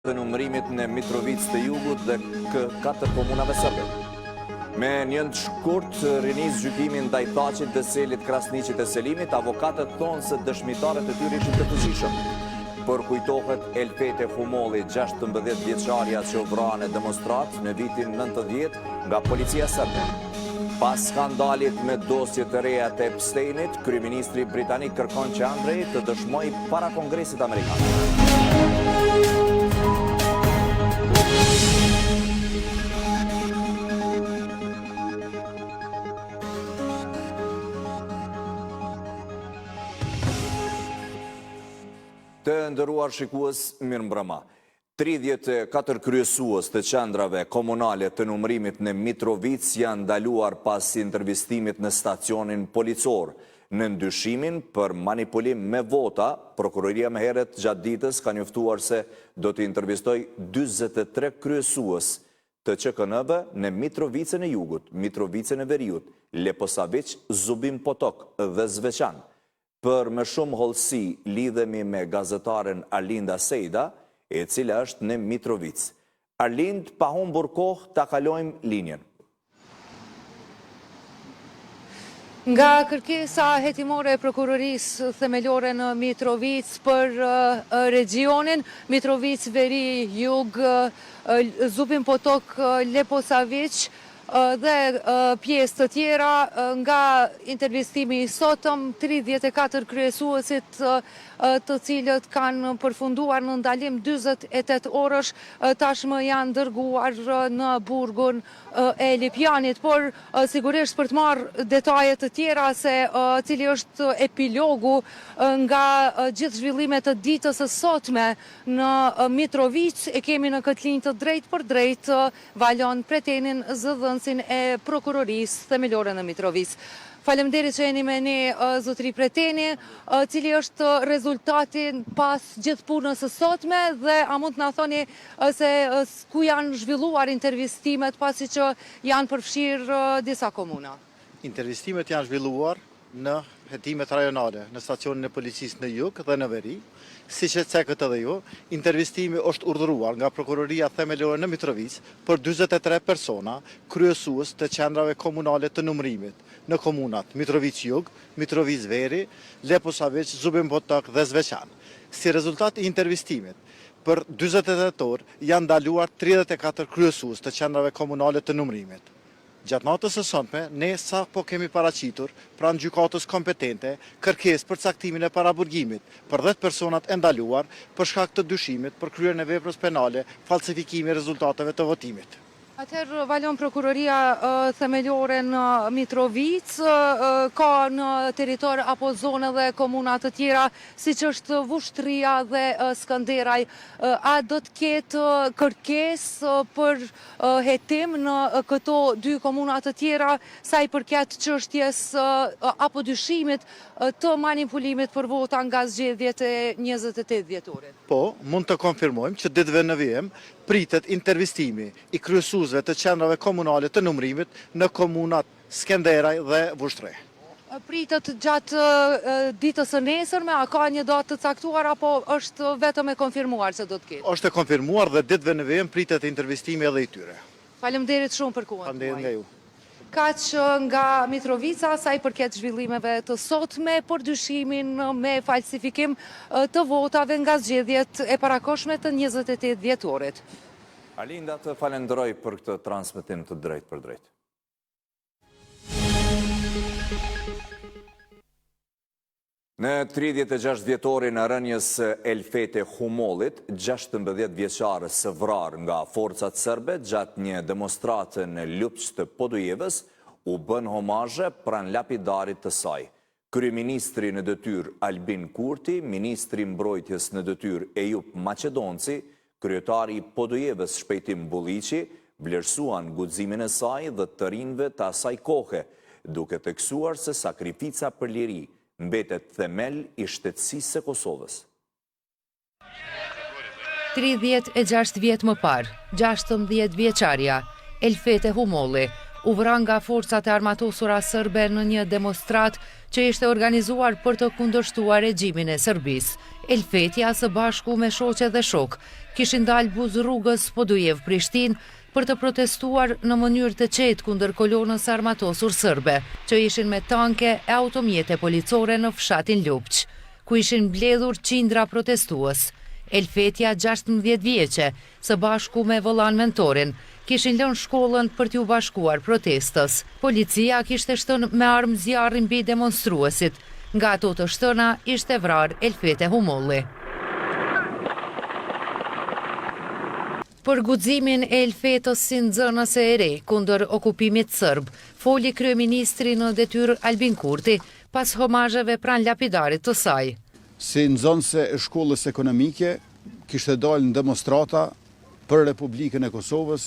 të numërimit në Mitrovic të Jugut dhe katër komunave sërbe. Me njënd shkurt rinis gjykimin ndaj Thaqit dhe Selit, Krasniqit e Selimit, avokatët thonë se dëshmitarët e tyre ishin të fuqishëm. Përkujtohet Elfete Humolli, 16 vjeçaria që vrane demonstrat në vitin 90 nga policia sërbe. Pas skandalit me dosje të reja të Epsteinit, kryeministri britanik kërkon që Andrej të dëshmoj para Kongresit Amerikan. Të ndëruar shikues, mirë mbrëma. 34 kryesues të qendrave komunale të numërimit në Mitrovic janë ndaluar pas intervistimit në stacionin policor. Në ndyshimin për manipulim me vota, prokuroria më herët gjatë ditës ka njoftuar se do të intervistoj 43 kryesues të QKN-ve në Mitrovicën e Jugut, Mitrovicën e Veriut, Leposavić, Zubin Potok dhe Zveçan. Për më shumë hollësi lidhemi me gazetaren Arlinda Sejda, e cila është në Mitrovic. Arlind, pa humbur kohë, ta kalojmë linjen. Nga kërkesa hetimore e prokurorisë themelore në Mitrovic për regionin, Mitrovic, Veri, Jug, Zubin Potok, Leposavić, dhe pjesë të tjera, nga intervistimi i sotëm, 34 kryesuesit të cilët kanë përfunduar në ndalim 48 orësh, tashmë janë dërguar në burgun e Lipjanit, por sigurisht për të marrë detajet të tjera se cili është epilogu nga gjithë zhvillimet të ditës së sotme në Mitrovic, e kemi në këtë linjë të drejtë për drejtë Valon Pretenin, zëdhënësin e prokurorisë themelore në Mitrovic. Faleminderit që jeni me ne, zotëri Preteni, cili është rezultati pas gjithë punës së sotme dhe a mund të na thoni se ku janë zhvilluar intervistimet pasi që janë përfshirë disa komuna? Intervistimet janë zhvilluar në hetimet rajonale, në stacionin e policisë në Jug dhe në Veri. Si që cekët edhe ju, intervistimi është urdhëruar nga prokuroria themelore në Mitrovic për 43 persona, kryesues të qendrave komunale të numërimit në komunat Mitrovic Jug, Mitrovic Veri, Leposavić, Zubin Potok dhe Zveçan. Si rezultat i intervistimit, për 48 orë janë ndaluar 34 kryesues të qendrave komunale të numërimit. Gjatë natës së sotme, ne sa po kemi paraqitur pranë gjykatës kompetente kërkesë për caktimin e paraburgimit për 10 personat e ndaluar për shkak të dyshimit për kryerjen e veprës penale, falsifikimi i rezultateve të votimit. Atëherë, Valon, prokuroria themelore në Mitrovic ka në territor apo zone dhe komuna të tjera, siç është Vushtria dhe Skënderaj. A do të ketë kërkesë për hetim në këto dy komuna të tjera sa i përket çështjes apo dyshimit të manipulimit për vota nga zgjedhjet e 28 dhjetorit? Po, mund të konfirmojmë që ditëve në vijim pritet intervistimi i kryesuesve të qendrave komunale të numërimit në komunat Skënderaj dhe Vushtre. Pritet gjatë ditës së nesërme, a ka një datë të caktuar apo është vetëm e konfirmuar se do të ketë? Është e konfirmuar dhe ditëve në vijim pritet intervistimi edhe i tyre. Faleminderit shumë për kohën. Faleminderit nga ju. Kaq nga Mitrovica, sa i përket zhvillimeve të sotme për dyshimin me falsifikim të votave nga zgjedhjet e parakoshme të 28 dhjetorit. Arlinda, të falenderoj për këtë transmetim të drejt për drejt. Në 36 vjetorin e rënjës Elfete Humollit, 16 vjeçarës së vrarë nga forcat serbe gjatë një demonstratë në Lupç të Podujevës, u bën homazhe pranë lapidarit të saj. Kryeministri në detyrë Albin Kurti, ministri mbrojtjes në detyrë Ejup Maqedonci, kryetari i Podujevës Shpejtim Bulliqi, vlerësuan guximin e saj dhe të rinjve të asaj kohe, duke theksuar se sakrifica për liri mbetet themel i shtetësisë së Kosovës. 36 vjet më parë, 16 vjeçaria, Elfete Humolli, u vran nga forcat e armatosura sërbe në një demonstrat që ishte organizuar për të kundërshtuar regjimin e Serbisë. Elfetja së bashku me shoqe dhe shok kishin dalë buz rrugës Podujev-Prishtinë për të protestuar në mënyrë të qetë kundër kolonës armatosur sërbe, që ishin me tanke e automjete policore në fshatin Lupq, ku ishin mbledhur qindra protestues. Elfetja 16 vjeqe, së bashku me vëllan mentorin, kishin lënë shkollën për t'ju bashkuar protestës. Policia kishte shtënë me armë zjarri mbi demonstruesit. Nga ato të shtëna ishte vrarë Elfete Humolli. Për guximin e Elfetës si nxënës e re kundër okupimit sërb, foli kryeministri në detyrë Albin Kurti pas homazheve pranë lapidarit të saj. Si nxënëse e shkollës ekonomike, kishte dalë në demonstrata për Republikën e Kosovës,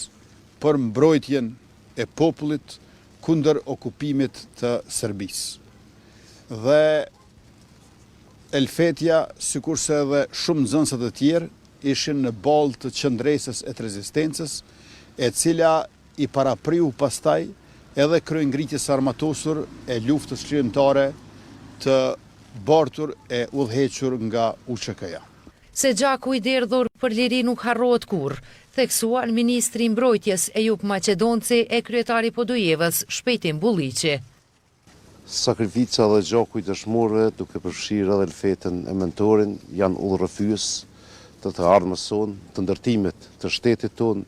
për mbrojtjen e popullit kundër okupimit të Serbisë. Dhe Elfetja, sikurse edhe shumë nxënëse të tjerë, ishin në balë të qëndresës e të rezistencës, e cila i parapriu pastaj edhe kryengritjes armatosur e luftës çlirimtare të bartur e udhëhequr nga UÇK-ja. Se gjaku i derdhur për liri nuk harrohet kurrë, theksuan ministri i mbrojtjes Ejup Maqedonci e kryetari Podujevës Shpejtim Bulliqi. Sakrifica dhe gjaku i dëshmorëve, duke përfshirë edhe Elfetën e mentorin, janë udhërrëfyes të ardhmës sonë, të ndërtimit të shtetit tonë,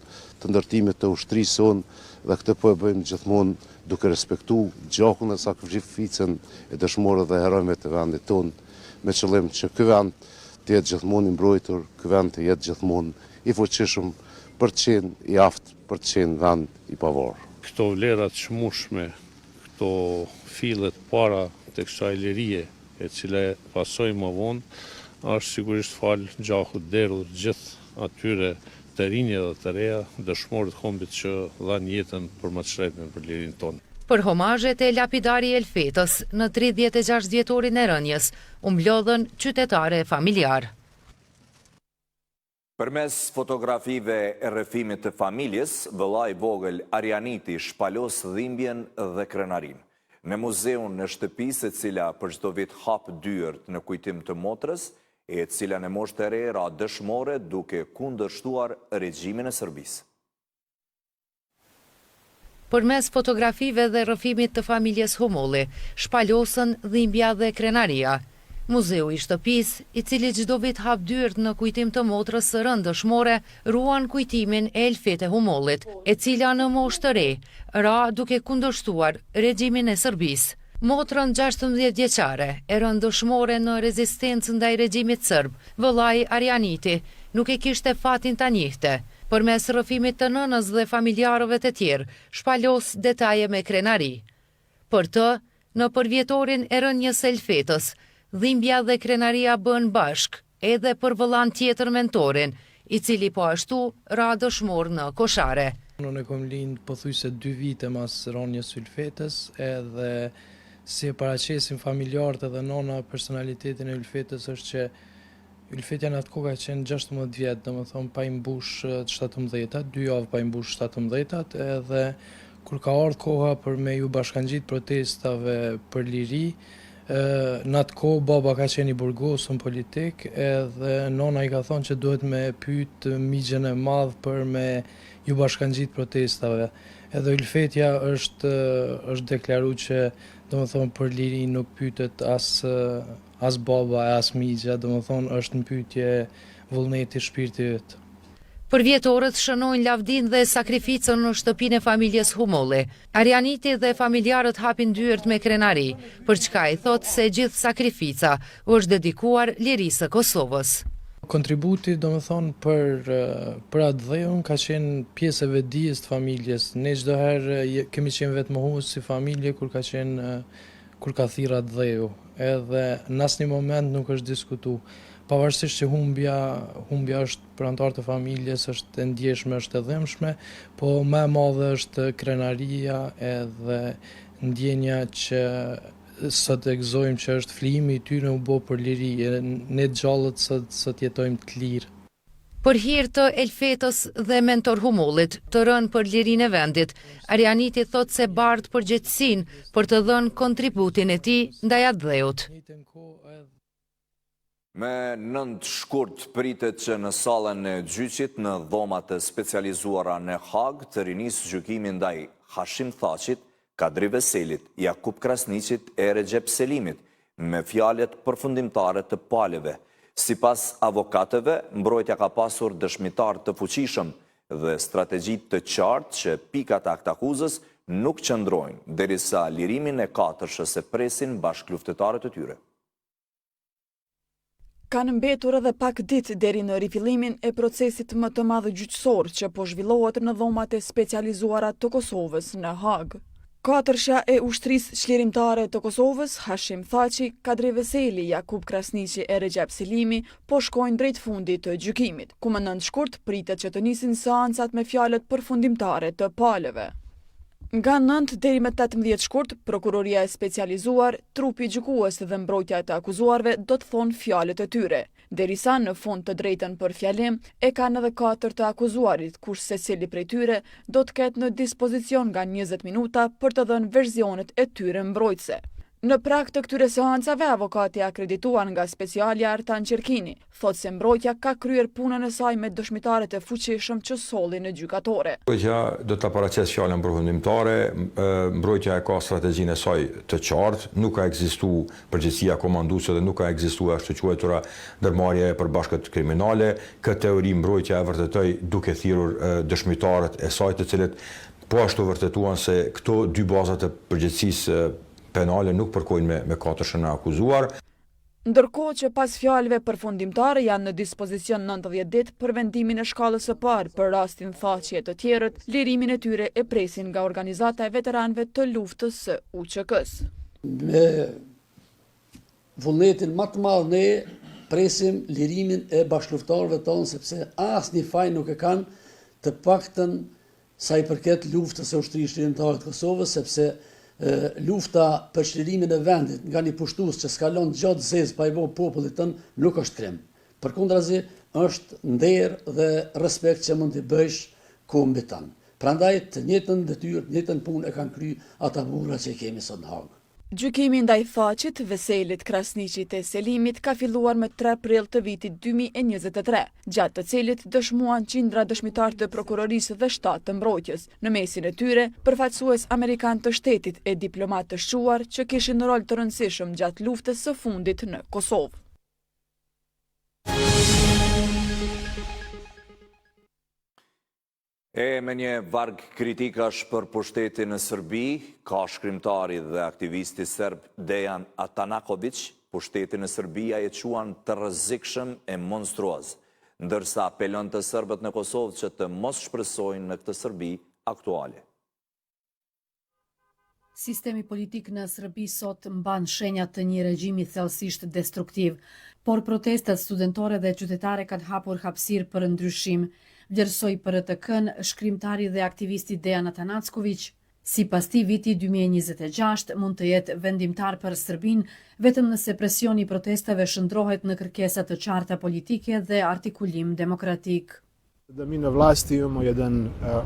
të ndërtimit të ushtrisë sonë, dhe këtë po e bëjmë gjithmonë duke respektu gjakun e sakrificën e dëshmorëve dhe herojve të vendit tonë, me qëllim që ky vend të jetë gjithmonë i mbrojtur, ky vend të jetë gjithmonë i fuqishëm për të qenë i aftë, për të qenë vend i pavarur. Këto vlerat shmushme, këto fillet para të kësaj lirie, e cila pasoj më vonë, është sigurisht falë gjakut derdhur gjithë atyre të rinje dhe të reja, dëshmorët kombit që dhanë jetën për maçretën për lirin tonë. Për homazhet e lapidari Elfetës në 36 vjetorin e rënjes, u mblodhën qytetare familjar. Përmes fotografive e rrëfimit të familjes, vëllai vogël Arianiti shpalos dhimbjen dhe krenarin. Në muzeun në shtëpisë, e cila për çdo vit hap dyert në kujtim të motrës, e cila në moshë të re ra dëshmore duke kundërshtuar regjimin e Serbisë. Përmes fotografive dhe rrëfimit të familjes Humolli, shpalosën dhimbja dhe krenaria. Muzeu i shtëpisë, i cili çdo vit hap dyert në kujtim të motrës së rënd dëshmore, ruan kujtimin e Elfete Humollit, e cila në moshë të re ra duke kundërshtuar regjimin e Serbisë. Motrën 16 vjeçare e rënd dëshmore në rezistencë ndaj regjimit sërb, vëllai Arianiti nuk e kishte fatin ta njihte. Përmes rrëfimit të nënës dhe familjarëve të tjerë, shpalos detaje me krenari. Për të, në përvjetorin e rënjes së Elfetës, dhimbja dhe krenaria bën bashk, edhe për vëllan tjetër mentorin, i cili po ashtu ra dëshmor në Koshare. Unë e kom lind pothuajse 2 vite mas rënjes së Elfetës, edhe si e paraqesin familjarët edhe nona personalitetin e Elfetës është që Elfetja në atë kohë ka qenë 16 vjetë, domethënë pa i mbush 17, 2 javë pa i mbush 17, edhe kur ka ardhur koha për me ju bashkangjit protestave për liri, në atë kohë baba ka qenë i burgosur politik, edhe nona i ka thonë që duhet me pyet migjen e madh për me ju bashkangjit protestave. Edhe Elfetja është deklaruar që domethënë për liri nuk pyetet as baba e as migja, domethënë është në pyetje vullneti shpirti yt. Përvjetorët shënojnë lavdin dhe sakrificën në shtëpinë e familjes Humolli. Arianiti dhe familjarët hapin dyert me krenari, për çka i thotë se gjithë sakrifica është dedikuar lirisë së Kosovës. Kontributi, domethënë, për atë dheun ka qenë pjesë e vetdijes të familjes. Ne çdo herë kemi qenë vetmohues si familje kur ka thirrë atë dheu. Edhe në asnjë moment nuk është diskutuar. Pavarësisht që humbja është për anëtarët e familjes, është e ndjeshme, është e dhëmshme, po më e madhe është krenaria edhe ndjenja që sot e gëzojmë që është flijimi i tyre u bë për liri, ne gjallët sot jetojmë të lirë. Për hir të Elfetës dhe Mentor Humullit, të rënë për lirinë e vendit, Arianiti thot se bardh përgjegjësinë për të dhënë kontributin e tij ndaj atdheut. Me 9 shkurt pritet që në sallën e gjyqit në dhomat e specializuara në Hag të rinisë gjykimi ndaj Hashim Thaqit, Kadri Veselit, Jakub Krasniqit e Recep Selimit me fjalët përfundimtare të palëve. Sipas avokatëve, mbrojtja ka pasur dëshmitar të fuqishëm dhe strategjit të qartë që pikat e aktakuzës nuk qëndrojnë derisa lirimin e 4-shës e presin bashkëluftëtarët e tyre. Kanë mbetur edhe pak ditë deri në rifillimin e procesit më të madh gjyqësor që po zhvillohet në dhomat e specializuara të Kosovës në Hag. 4-sha e ushtrisë çlirimtare të Kosovës, Hashim Thaqi, Kadri Veseli, Jakub Krasniqi e Recep Selimi po shkojnë drejt fundit të gjykimit, ku më 9 shkurt pritet që të nisin seancat me fjalët përfundimtare të palëve. Nga 9 deri me 18 shkurt, prokuroria e specializuar, trupi gjykues dhe mbrojtja e të akuzuarve do të thonë fjalët e tyre, derisa në fund të drejtën për fjalim e kanë edhe 4 të akuzuarit, kurse secili prej tyre do të ketë në dispozicion nga 20 minuta për të dhënë versionet e tyre mbrojtëse. Në prag të këtyre seancave, avokati akredituar nga specialja Artan Qerkini thot se mbrojtja ka kryer punën e saj me dëshmitarët e fuqishëm që sollin në gjykatore. Mbrojtja do të paraqes fjalën përfundimtare, mbrojtja e ka strategjinë e saj të qartë, nuk ka ekzistuar përgjegjësia komanduese dhe nuk ka ekzistuar ashtu quajtura ndërmarrje e përbashkët kriminale. Këtë teori mbrojtja e vërtetoi duke thirrur dëshmitarët e saj, të cilët po ashtu vërtetuan se këto dy bazat e përgjegjësisë penale nuk përkojnë me 4-shën e akuzuar. Ndërkohë që pas fjalëve përfundimtare janë në dispozicion 90 ditë për vendimin e shkallës së parë për rastin Thaqi e të tjerët, lirimin e tyre e presin nga organizata e veteranëve të luftës së UÇK-s. Me vullnetin më të madh ne presim lirimin e bashkëluftëtarëve tonë, sepse asnjë faj nuk e kanë, të paktën sa i përket luftës së ushtrisë çlirimtare të Kosovës, sepse lufta për çlirimin e vendit nga një pushtues që s'kalon gjatë zezë pa i vënë popullit tën nuk është krim. Përkundrazi është nder dhe respekt që mund t'i bësh kombit tën. Prandaj të njëjtën detyrë, të njëjtën punë e kanë kryer ata burra që i kemi sot në Hag. Gjykimi ndaj Thaqit, Veselit, Krasniqit e Selimit ka filluar me 3 prill të vitit 2023, gjatë të cilit dëshmuan qindra dëshmitar të prokurorisë dhe 7 të mbrojtjes, në mesin e tyre përfaqësues amerikan të shtetit e diplomat të shquar që kishin rol të rëndësishëm gjatë luftës së fundit në Kosovë. E me një varg kritikash për pushtetin në Serbi, ka shkrimtari dhe aktivisti serb Dejan Atanaković, pushtetin në Serbia e quan të rrezikshëm e monstruoz, ndërsa apelon të serbët në Kosovë që të mos shpresojnë në këtë Serbi aktuale. Sistemi politik në Serbi sot mban shenjat të një regjimi thellësisht destruktiv, por protestat studentore dhe qytetare kanë hapur hapësirë për ndryshim, vlerësoi PRTK-n shkrimtari dhe aktivisti Dejan Atanacković. Sipas tij, viti 2026 mund të jetë vendimtar për Serbinë vetëm nëse presioni i protestave shndrohet në kërkesa të qarta politike dhe artikulim demokratik. Da mi na vlasti imamo jedan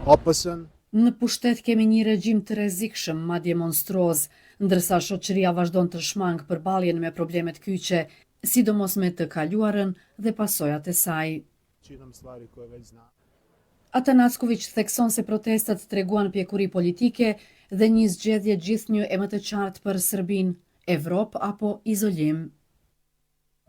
opasan. Në pushtet kemi një regjim të rrezikshëm, madje monstruoz, ndërsa shoqëria vazhdon të shmangë përballjen me problemet kyçe, sidomos me të kaluarën dhe pasojat e saj. Atanacković thekson se protestat treguan pjekuri politike dhe një zgjedhje gjithnjë e më të qartë për Serbinë, Evropë apo izolim.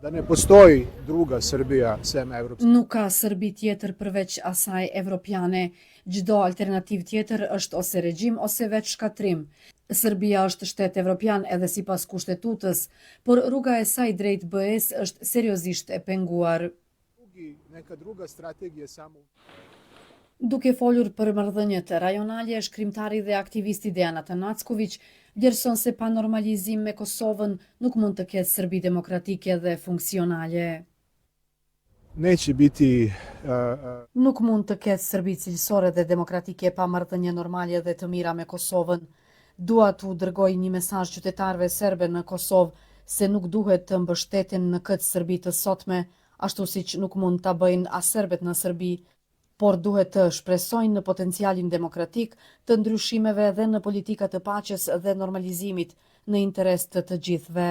Da ne postoji druga Serbia sem evropska. Nuk ka Serbi tjetër përveç asaj evropiane. Çdo alternativë tjetër është ose regjim ose veç shkatrim. Serbia është shtet evropian edhe sipas kushtetutës, por rruga e saj drejt BE-s është seriozisht e penguar. Neka druga strategija samo. Duke folur për marrëdhëniet rajonale, shkrimtari dhe aktivisti Dejan Atanacković vlerëson se pa normalizim me Kosovën nuk mund të ketë Serbi demokratike dhe funksionale. Neće biti Nuk mund të ketë Serbi cilësore dhe demokratike pa marrëdhënie normale dhe të mira me Kosovën. Dua t'u dërgoj një mesazh qytetarëve serbe në Kosovë se nuk duhet të mbështeten në këtë Serbi të sotme, ashtu siç nuk mund ta bëjnë as serbet në Serbi, por duhet të shpresojnë në potencialin demokratik të ndryshimeve dhe në politika të paqes dhe normalizimit në interes të të gjithëve.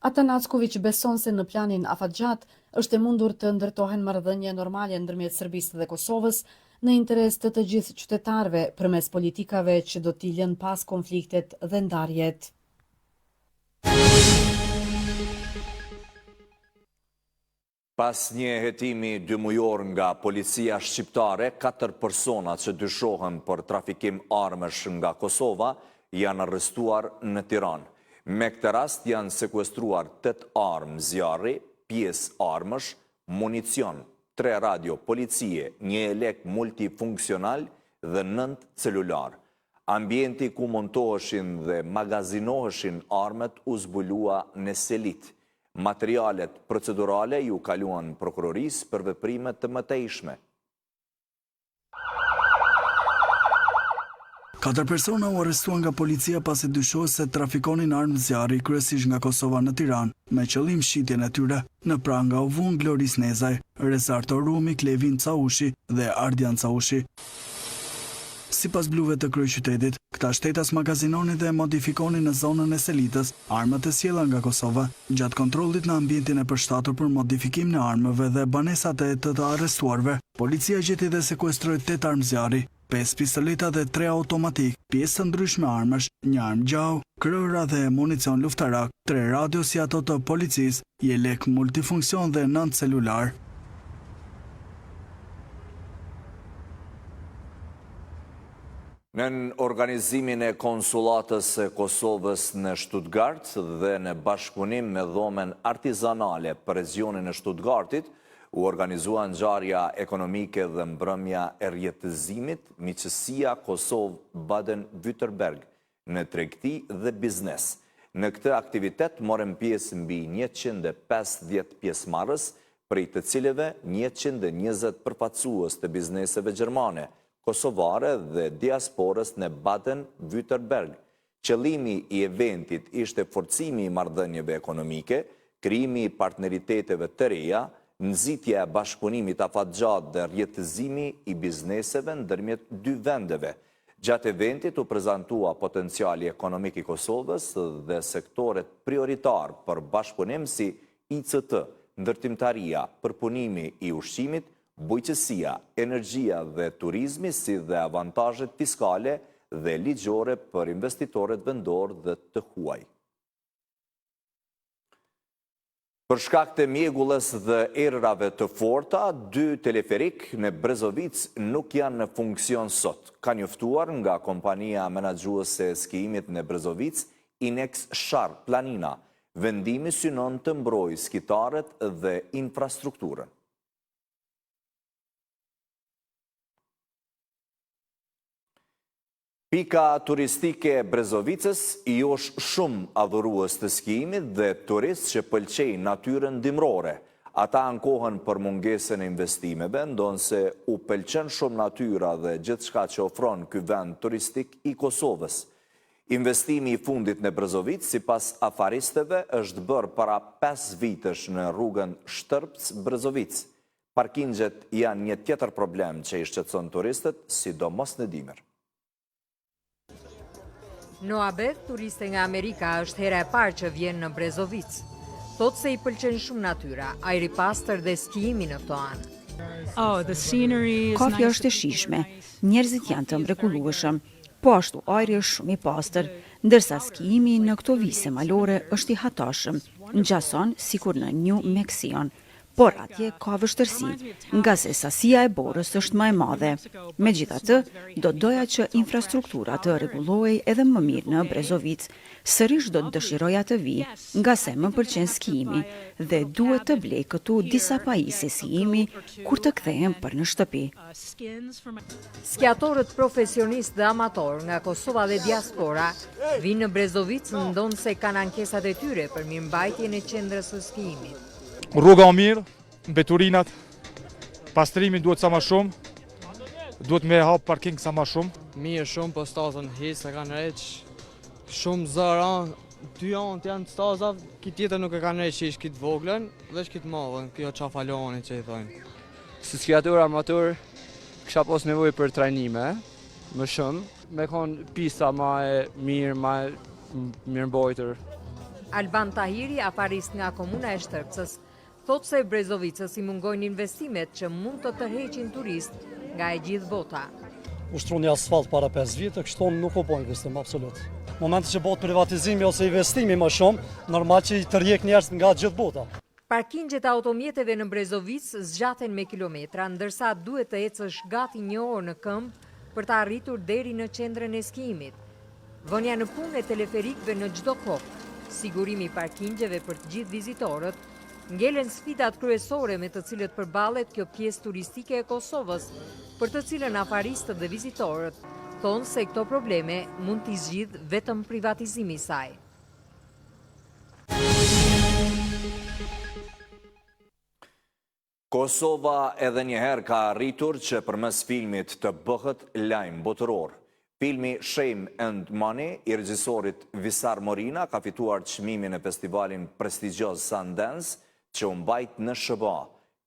Atan Acković beson se në planin afatgjat është e mundur të ndërtohen marrëdhënie normale ndërmjet Serbisë dhe Kosovës në interes të të gjithë qytetarëve përmes politikave që do t'i lënë pas konfliktet dhe ndarjet. Pas një hetimi 2 mujor nga policia shqiptare, 4 persona që dyshohen për trafikim armësh nga Kosova janë arrestuar në Tiranë. Me këtë rast janë sekuestruar 8 armë zjarri, pjesë armësh, municion, 3 radio policie, 1 elek multifunksional dhe 9 celular. Ambienti ku montoheshin dhe magazinoheshin armët u zbulua në selit. Materialet procedurale ju kaluan prokurorisë për veprimet të mëtejshme. 4 persona u arrestuan nga policia pasi dyshohet se trafikonin armë zjarri kryesisht nga Kosova në Tiranë, me qëllim shitjen e tyre në pranga u vun Gloris Nezaj, Rezarto Rumi, Klevin Caushi dhe Ardian Caushi. Sipas bluve të kryeqytetit, këta shtetas magazinonin dhe modifikonin në zonën e Selitës armët e sjella nga Kosova. Gjatë kontrollit në ambientin e përshtatur për modifikim në armëve dhe banesat e të arrestuarve, policia gjeti dhe sekuestroi 8 armë zjarri, 5 pistoleta dhe 3 automatik, pjesë të ndryshme armësh, 1 armë gjau, krëra dhe municion luftarak, 3 radio si ato të policisë, jelek multifunksion dhe 9 celular. Në organizimin e konsulatës e Kosovës në Stuttgart dhe në bashkëpunim me dhomen artizanale për regionin e Stuttgartit, u organizua ngjarja ekonomike dhe mbrëmja e rjetëzimit miqësia Kosovë-Baden-Württemberg në tregti dhe biznes. Në këtë aktivitet morën pjesë mbi 150 pjesëmarrës, prej të cilëve 120 përfaqësues të bizneseve gjermane, kosovare dhe diasporës në Baden-Württemberg. Qëllimi i eventit ishte forcimi i marrëdhënieve ekonomike, krijimi i partneriteteve të reja, nxitja e bashkëpunimit afatgjat dhe rjetëzimi i bizneseve ndërmjet 2 vendeve. Gjatë eventit u prezantua potenciali ekonomik i Kosovës dhe sektoret prioritar për bashkëpunim si ICT, ndërtimtaria, përpunimi i ushqimit, bujqësia, energjia dhe turizmi si dhe avantazhet fiskale dhe ligjore për investitorët vendor dhe të huaj. Për shkak të mjegullës dhe errave të forta, 2 teleferik në Brezovic nuk janë në funksion sot. Ka njoftuar nga kompania menaxhuese e skijimit në Brezovic, Inex Sharp Planina. Vendimi synon të mbrojë skitarët dhe infrastrukturën. Pika turistike e Brezovicës i është shumë adhurues të skijimit dhe turistë që pëlqejnë natyrën dimrore. Ata ankohen për mungesën e investimeve, ndonse u pëlqen shumë natyra dhe gjithçka që ofron ky vend turistik i Kosovës. Investimi i fundit në Brezovic, sipas afaristëve, është bërë para 5 vitesh në rrugën Shtërpc-Brezovic. Parkingjet janë një tjetër problem që i shqetëson turistët, sidomos në dimër. Noah Beth, turiste nga Amerika, është hera e parë që vjen në Brezovic. Thotë se i pëlqen shumë natyra, ajri pastër dhe skijimi në këto anë. Kafja është e shijshme, njerëzit janë të mrekullueshëm, po ashtu ajri është shumë i pastër, ndërsa skijimi në këto vise malore është i hatashëm, ngjason sikur në New Mexico. Por atje ka vështërsi, nga se sasia e borës është më e madhe. Megjithatë, do doja që infrastruktura të rregullohej edhe më mirë në Brezovic. Sërish do të dëshiroja të vi, nga se më pëlqen skijimi dhe duhet të blej këtu disa pajisje skijimi kur të kthehem për në shtëpi. Skiatorët profesionistë dhe amator nga Kosova dhe diaspora vinë në Brezovic ndonse kanë ankesat e tyre për mirëmbajtjen e qendrës së skijimit. Rruga o mirë, mbeturinat, pastrimi duhet sa ma shumë, duhet me hap parking sa ma shumë. Mirë shumë, po statën hisë, kanë req, shumë zëra, dy anët janë stazav, këtë tjetër nuk e kanë reqish këtë voglën, veç këtë madhën, kjo qafaloni që i thojnë. Si skiator armator, kisha pas nevojë për trajnime, më shumë, me konë pista ma e mirë, ma e mirë mbojtër. Alban Tahiri, afarist nga komuna e Shtërpcës, thot se Brezovicës i mungojnë investimet që mund të tërheqin turist nga e gjithë bota. Ushtroni asfalt para 5 vite, kështu nuk u bojnë investim, absolut. Momentin që bëhet privatizimi ose investimi më shumë, normal që i tërheq njerëz nga gjithë bota. Parkingjet e automjeteve në Brezovic zgjaten me kilometra, ndërsa duhet të ecësh gati 1 orë në këmbë për të arritur deri në qendrën e skijimit. Vënia në punë e teleferikëve në çdo kohë, sigurimi i parkingjeve për të gjithë vizitorët, ngelen sfidat kryesore me të cilët përballet kjo pjesë turistike e Kosovës, për të cilën afaristët dhe vizitorët thonë se këto probleme mund t'i zgjidh vetëm privatizimi i saj. Kosova edhe njëherë ka arritur që përmes filmit të bëhet lajm botëror. Filmi Shame and Money i regjisorit Visar Morina ka fituar çmimin e festivalin prestigjioz Sundance që u mbajt në SBA.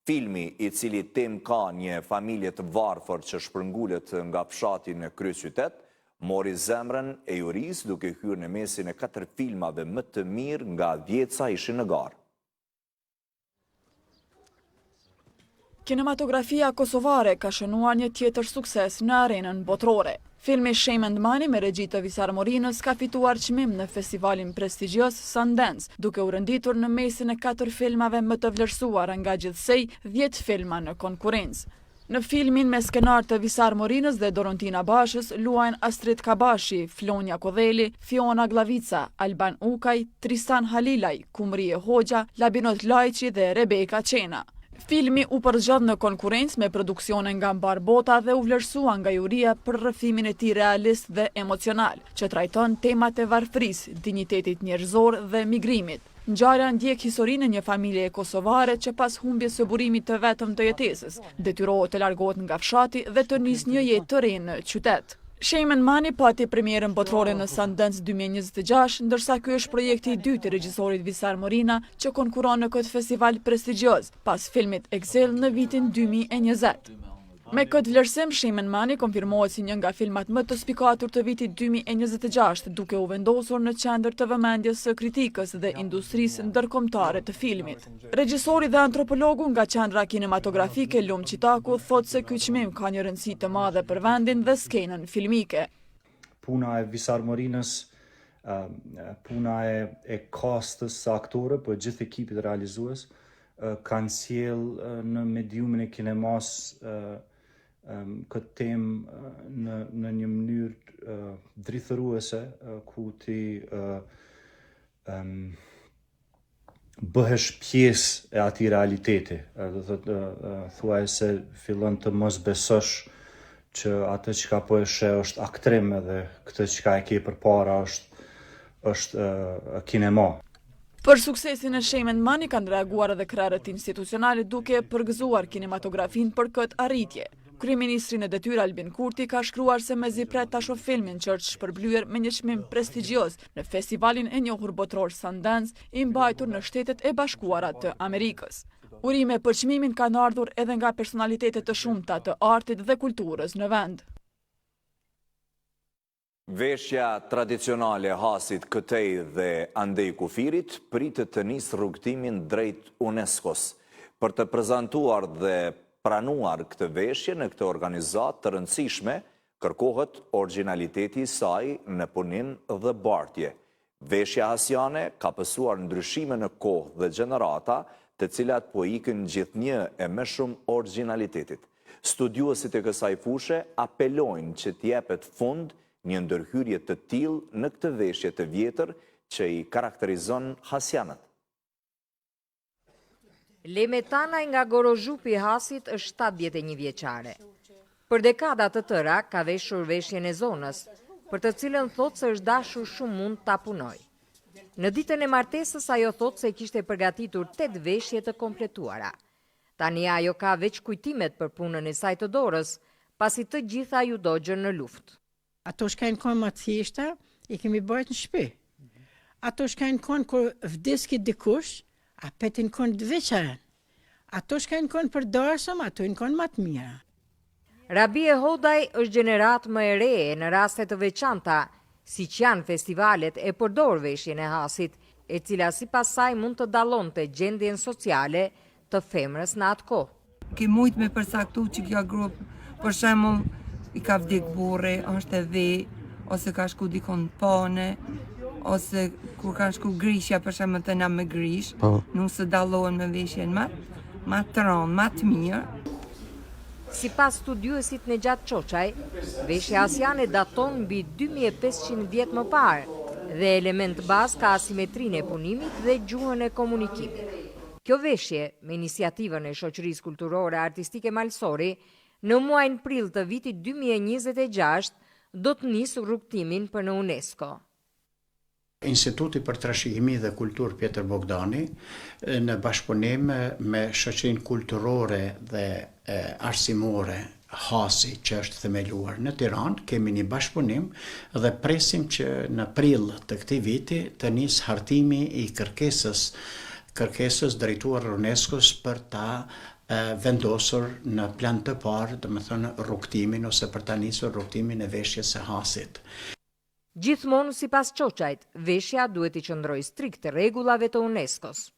Filmi, i cili tem ka një familje të varfër që shpërngullet nga fshati në kryeqytet, mori zemrën e juris duke hyrë në mesin e 4 filmave më të mirë nga 10 sa ishin në garë. Kinematografia kosovare ka shënuar një tjetër sukses në arenën botërore. Filmi Shame and Money me regji të Visar Morinës ka fituar çmim në festivalin prestigjioz Sundance, duke u renditur në mesin e 4 filmave më të vlerësuara nga gjithsej 10 filma në konkurrencë. Në filmin me skenar të Visar Morinës dhe Dorontina Bashës luajnë Astrid Kabashi, Flonja Kodheli, Fiona Glavica, Alban Ukaj, Tristan Halilaj, Kumrije Hoxha, Labinot Lajqi dhe Rebeka Qena. Filmi u përzgjodh në konkurrencë me produksione nga mbar bota dhe u vlerësua nga juria për rrëfimin e tij realist dhe emocional, që trajton temat e varfërisë, dinjitetit njerëzor dhe migrimit. Ngjarja ndjek historinë e një familje kosovare që pas humbjes së burimit të vetëm të jetesës, detyrohet të largohet nga fshati dhe të nisë një jetë të re në qytet. Shame and Money pati premierën botërore në Sundance 2026, ndërsa ky është projekti i dytë i regjisorit Visar Morina që konkuron në këtë festival prestigjioz, pas filmit Exile në vitin 2020. Me këtë vlerësim, Shame and Money konfirmohet si një nga filmat më të spikatur të vitit 2026, duke u vendosur në qendër të vëmendjes së kritikës dhe industrisë ndërkombëtare të filmit. Regjisori dhe antropologu nga qendra kinematografike Lum Qitaku thot se ky çmim ka një rëndësi të madhe për vendin dhe skenën filmike. Puna e Visar Morinës, puna e kastës së aktorëve, për gjithë ekipit realizues, kanë sjell në mediumin e kinemas këtë temë në një mënyrë drithëruese, ku ti bëhesh pjesë e atij realiteti. Do thotë thuaj se fillon të mos besosh që atë çka po e sheh është aktrim edhe këtë çka e ke përpara është kinema. Për suksesin e Shame and Money kanë reaguar edhe krerët institucionale duke përgëzuar kinematografinë për këtë arritje. Kryeministri në detyrë Albin Kurti ka shkruar se mezi pret ta shoh filmin që është shpërblyer me një çmim prestigjioz në festivalin e njohur botror Sundance, i mbajtur në Shtetet e Bashkuara të Amerikës. Urime për çmimin kanë ardhur edhe nga personalitete të shumta të artit dhe kulturës në vend. Veshja tradicionale Hasit Këtej dhe Andej Kufirit pritet të nisë rrugtimin drejt UNESCO-s. Për të prezantuar dhe pranuar këtë veshje në këtë organizat të rëndësishme, kërkohet originaliteti i saj në punim dhe bartje. Veshja hasiane ka pësuar ndryshime në kohë dhe gjenerata, të cilat po ikën gjithnjë e me shumë originalitetit. Studiuesit e kësaj fushe apelojnë që t'jepet fund një ndërhyrje të tillë në këtë veshje të vjetër që i karakterizon hasianët. Leme Tanaj nga Gorozhupi Hasit është 71 vjeçare. Për dekada të tëra ka veshur veshjen e zonës, për të cilën thot se është dashur shumë mund ta punoj. Në ditën e martesës ajo thot se kishte përgatitur 8 veshje të kompletuara. Tani ajo ka veç kujtimet për punën e saj të dorës, pasi të gjitha ju dogjën në luftë. Ato shkajnë kohë më të thjeshta, i kemi bërë në shtëpi. ato shkajnë konë kër vdeski dikush, a petin konë të veçaren. Ato shkajnë konë për dorësëm, ato në konë matë mira. Rabie Hodaj është gjenerat më e re në rastet të veçanta, si që janë festivalet e përdorveshjen e hasit, e cila si pasaj mund të dalonte gjendjen sociale të femrës në atë kohë. Ki mujt me përsaktu që kjo grup, për shembull, i ka vdik burri, është e dhi, ose ka shku dikon pone, ose kur ka shku grishja, për shembull të na me grish, nuk se dallohen me veshjen ma të ronë, ma të mirë. Si pas studiuesit në gjatë Qoqaj, veshja asiane daton mbi 2500 vjet më parë dhe element bazë ka asimetrinë e punimit dhe gjuhën e komunikimit. Kjo veshje, me iniciativën e Shoqërisë Kulturore Artistike Malsori, në muajin prill të vitit 2026 do të nisë rrugtimin për në UNESCO. Instituti për Trashëgimi dhe Kulturë Pjetër Bogdani, në bashkëpunim me Shoqërinë Kulturore dhe Arsimore Hasi, që është themeluar në Tiranë, kemi një bashkëpunim dhe presim që në prill të këtij viti të nisë hartimi i kërkesës drejtuar UNESCO-s për ta vendosur në plan të parë, domethënë rrugtimin ose për ta nisur rrugtimin e veshjes së hasit. Gjithmonë si pas Qoqajt, veshja duhet i qëndroj strikt rregullave të UNESCO-s.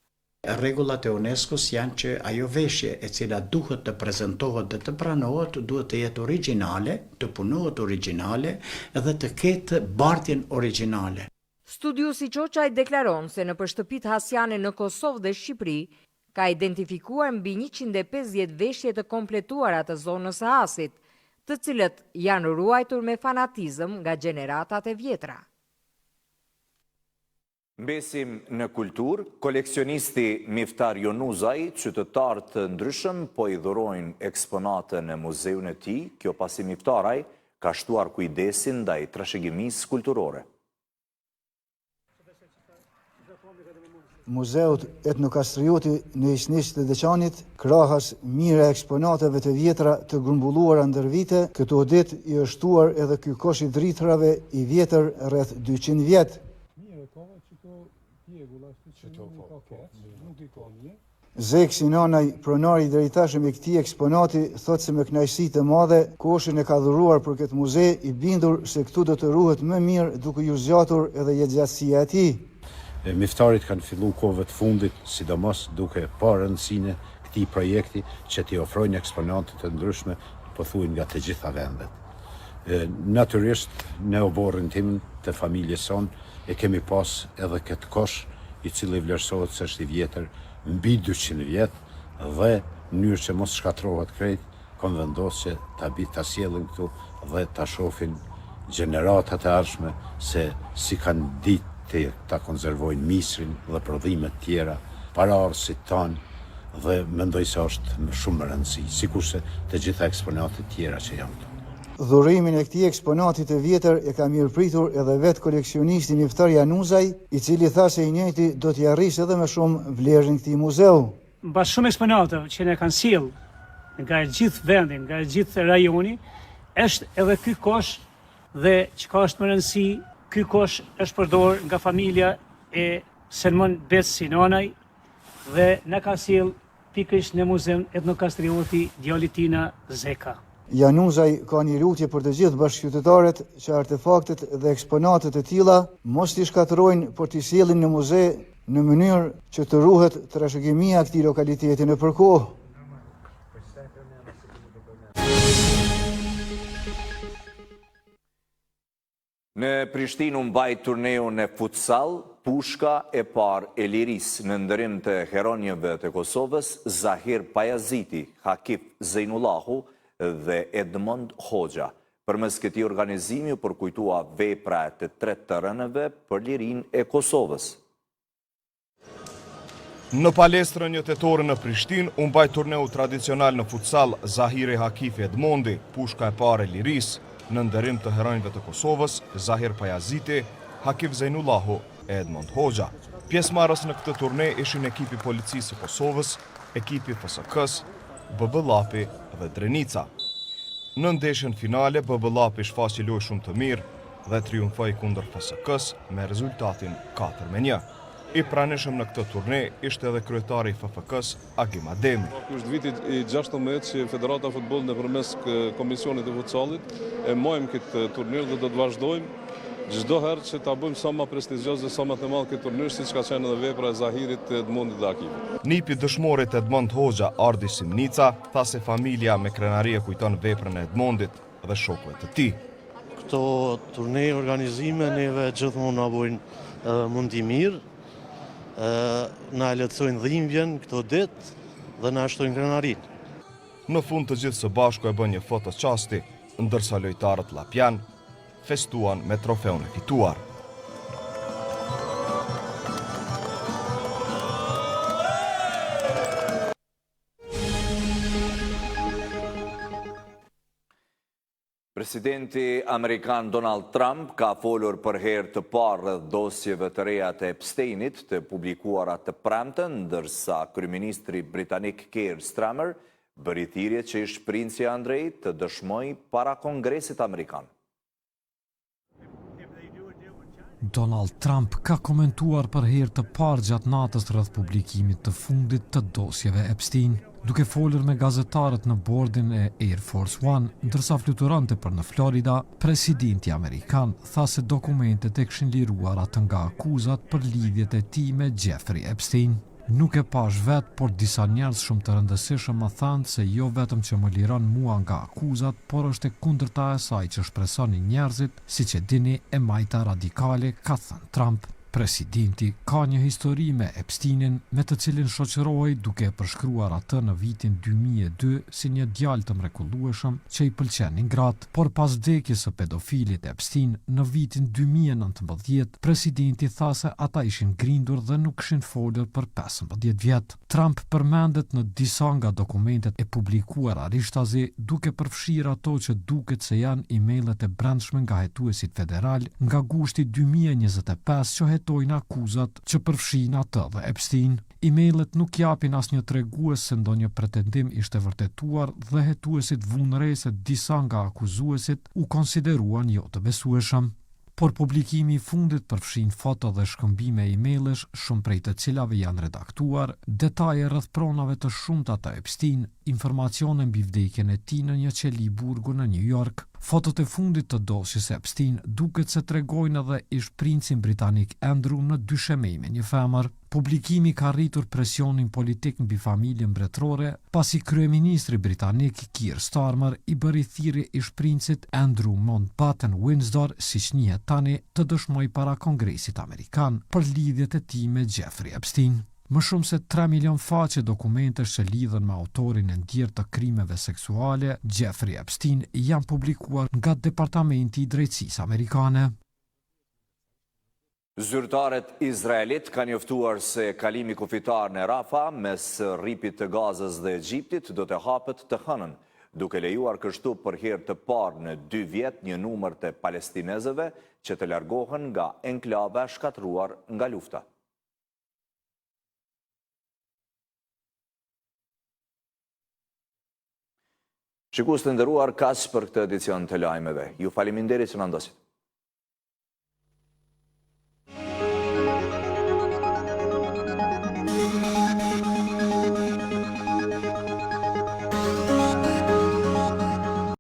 Rregullat e UNESCO-s janë që ajo veshje e cila duhet të prezantohet dhe të pranohet duhet të jetë origjinale, të punohet origjinale dhe të ketë bartjen origjinale. Studiusi Qoqaj deklaron se në shtëpitë hasiane në Kosovë dhe Shqipëri ka identifikuar mbi 150 veshje të kompletuara të zonës së hasit, të cilët janë ruajtur me fanatizëm nga gjeneratat e vjetra. Mbesim në kulturë, koleksionisti Miftar Jonuzaj, qytetar të ndryshëm po i dhurojnë eksponate në muzeun e tij, kjo pasi Miftaraj ka shtuar kujdesin ndaj trashëgimisë kulturore. Muzeut Etnokastrioti në Isnisht të Deçanit, krahas mire eksponateve të vjetra të grumbulluara ndër vite, këto ditë i është shtuar edhe ky kosh i dritrave i vjetër rreth 200 vjet. Zek Sinanaj, pronari i drejtashëm i këtij eksponati, thotë se me kënaqësi të madhe koshin e ka dhuruar për këtë muze, i bindur se këtu do të ruhet më mirë duke ju zgjatur edhe jetëgjatësia e tij. Miftarit kanë fillu kohëve të fundit, sidomos duke parë rëndësinë këtij projekti që t'i ofrojnë eksponate të ndryshme, pothuajse nga të gjitha vendet. Natyrisht, ne oborrin tim të familjes son e kemi pas edhe këtë kosh, i cili vlerësohet se është i vjetër mbi 200 vjet dhe në mënyrë që mos shkatrohet krejt, kanë vendosur që ta sjellim këtu dhe ta shohin gjeneratat e ardhshme se si kanë ditë ta konservojnë misrin dhe prodhimet tjera, paraardhësit tanë dhe mendoj se është shumë më rëndësi, sikurse të gjitha eksponatet tjera që janë këtu. Dhurimin e këtij eksponati të vjetër e ka mirëpritur edhe vetë koleksionisti Miftar Jonuzaj, i cili tha se i njëjti do t'i arrisë edhe më shumë vlerën këtij muzeu. Mbas shumë eksponate që ne kanë sjell nga gjithë vendin, nga gjithë rajoni, është edhe ky kosh dhe çka është më rëndësi, ky kosh është përdor nga familja e Selman Bes Sinanaj dhe na ka sjell pikërisht në Muzeun Etnokastrioti Djalitina Zeka. Jonuzaj ka një lutje për të gjithë bashkëqytetarët që artefaktet dhe eksponatet e tilla mos t'i shkatërrojnë, por t'i sjellin në muze në mënyrë që të ruhet trashëgimia e këtij lokaliteti nëpër kohë. Në Prishtinë u mbaj turneun e futsal, pushka e parë e lirisë në ndërim të heronjeve të Kosovës, Zahir Pajaziti, Hakif Zejnullahu dhe Edmond Hoxha. Përmes këtij organizimi u përkujtua vepra të 3 të rënëve për lirinë e Kosovës. Në palestrën një tetore në Prishtinë u mbaj turneu tradicional në futsal Zahiri Hakif Edmondi, pushka e parë e lirisë, në ndërim të heronjve të Kosovës, Zahir Pajaziti, Hakif Zejnullahu e Edmond Hoxha. Pjesëmarrës në këtë turne ishin ekipi policisë së Kosovës, ekipi FSK-s, BB-llapi dhe Drenica. Në ndeshjen finale, BB-llapi shfaqi lojë shumë të mirë, dhe triumfoi kundër FSK-s me rezultatin 4-1. I pranishëm në këtë turne ishte edhe kryetari i FFK-s Agim Ademi. Është viti i 16 që Federata e Futbollit nëpërmes Komisionit të Futsallit e mojmë këtë turnir dhe do të vazhdojmë çdo herë që ta bëjmë sa më prestigjioz dhe sa më të madh këtë turnir, siç ka qenë edhe vepra e Zahirit, Edmondit dhe Akifit. Nipi dëshmorit Edmond Hoxha Ardi Simnica tha se familja me krenarie kujton veprën e Edmondit dhe shokëve të tij. Këto turne organizime neve gjithmonë na bojnë mundi mirë. Na lehtësojnë dhimbjen këto ditë dhe na shtojnë krenarin. Në fund të gjithë së bashku e bën një foto qasti, ndërsa lojtarët Lapian festuan me trofeun e fituar. Presidenti Amerikan Donald Trump ka folur për herë të parë rreth dosjeve të reja të Epsteinit të publikuara të premten, ndërsa kryeministri britanik Keir Starmer bëri thirrje që ish princi Andrej të dëshmojë para Kongresit Amerikan. Donald Trump ka komentuar për herë të parë gjatë natës rreth publikimit të fundit të dosjeve Epstein, duke folur me gazetarët në bordin e Air Force One, ndërsa fluturante për në Florida, presidenti amerikan tha se dokumentet e kishin liruar atë nga akuzat për lidhjet e tij me Jeffrey Epstein. Nuk e pash vet, por disa njerëz shumë të rëndësishëm më thanë se jo vetëm që më liron mua nga akuzat, por është e kundërta e saj që shpresoni njerëzit, siç e dini, e majta radikale, ka thënë Trump. Presidenti ka një histori me Epsteinin, me të cilin shoqërohej duke përshkruar atë në vitin 2002 si një djalë të mrekullueshëm që i pëlqenin gratë, por pas vdekjes së pedofilit Epstein në vitin 2019, presidenti tha se ata ishin grindur dhe nuk kishin folur për 15 vjet. Trump përmendet në disa nga dokumentet e publikuara rishtazi, duke përfshirë ato që duket se janë emailët e brendshme nga hetuesit federal nga gushti 2025 që hetojnë akuzat që përfshin atë dhe Epstein. Emailet nuk japin asnjë tregues se ndonjë pretendim ishte vërtetuar dhe hetuesit vunë re se disa nga akuzuesit u konsideruan jo të besueshëm. Por publikimi i fundit përfshin foto dhe shkëmbime emailësh, shumë prej të cilave janë redaktuar, detaje rreth pronave të shumta të Epstein, informacione mbi vdekjen e tij në një qeli burgu në New York. Fotot e fundit të dosjes Epstein duket se tregojnë edhe ish princin britanik Andrew në dyshemej me një femër. Publikimi ka rritur presionin politik mbi familjen mbretërore, pasi kryeministri britanik Keir Starmer i bëri thirrje ish princit Andrew Mountbatten Windsor, siç njihet tani, të dëshmojë para Kongresit Amerikan për lidhjet e tij me Jeffrey Epstein. Më shumë se 3 milion faqe dokumentesh që lidhen me autorin e ndjerë të krimeve seksuale, Jeffrey Epstein, janë publikuar nga Departamenti i Drejtësisë Amerikane. Zyrtarët izraelit kanë njoftuar se kalimi kufitar në Rafa mes rripit të Gazës dhe Egjiptit do të hapet të hënën, duke lejuar kështu për herë të parë në 2 vjet një numër të palestinezëve që të largohen nga enklave shkatruar nga lufta. Shikues të nderuar, kaq për këtë edicion të lajmeve. Ju faleminderit që na ndosit.